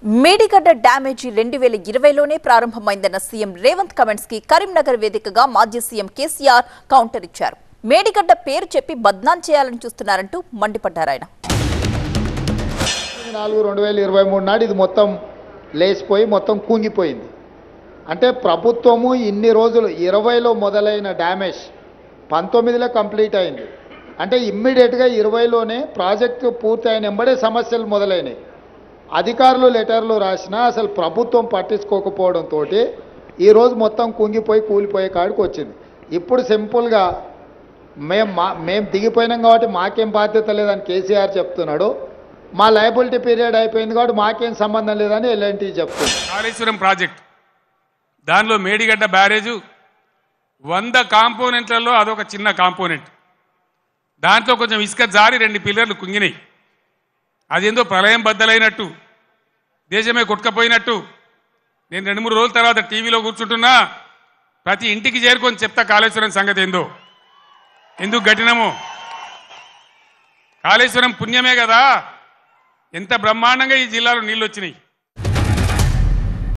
Medigadda డ్యామేజీ 2020లోనే ప్రారంభమైందన్న CM Revanth comments కి కరీంనగర్ వేదికగా మాజీ సీఎం కేసీఆర్ కౌంటర్ ఇచ్చారు. మేడిగడ్డ పేరు చెప్పి బద్నాం చేయాలని చూస్తున్నారంటూ మండిపడ్డారు ఆయన. 2023 నాడు ఇది మొత్తం లేచిపోయి మొత్తం కుంగిపోయింది. అంటే ప్రభుత్వము ఇన్ని రోజులు 20లో మొదలైన డ్యామేజ్ 19లో కంప్లీట్ అయింది. అంటే ఇమ్మీడియట్గా 20లోనే ప్రాజెక్టు పూర్తయిన వెంబడే సమస్యలు మొదలైనవి. అధికారులు లెటర్లు రాసినా అసలు ప్రభుత్వం పట్టించుకోకపోవడంతో ఈరోజు మొత్తం కుంగిపోయి కూలిపోయే కాడికి వచ్చింది. ఇప్పుడు సింపుల్గా మేము దిగిపోయినాం కాబట్టి మాకేం బాధ్యత లేదని కేసీఆర్ చెప్తున్నాడు. మా లయబిలిటీ పీరియడ్ అయిపోయింది కాబట్టి మాకేం సంబంధం లేదని ఎల్ఎన్టీ చెప్తుంది. కాళేశ్వరం ప్రాజెక్ట్ దానిలో మేడిగడ్డ బ్యారేజు 100 కాంపోనెంట్లలో అదొక చిన్న కాంపోనెంట్. దాంట్లో కొంచెం ఇసుక జారి 2 పిల్లర్లు కుంగినాయి. అదేందో ప్రళయం బద్దలైనట్టు దేశమే కొట్టుకపోయినట్టు నేను 2-3 రోజుల తర్వాత టీవీలో కూర్చుంటున్నా. ప్రతి ఇంటికి చేరుకొని చెప్తా కాళేశ్వరం సంగతి ఏందో, ఎందుకు గట్టినమో. కాళేశ్వరం పుణ్యమే కదా ఎంత బ్రహ్మాండంగా ఈ జిల్లాలో నీళ్ళు వచ్చినాయి.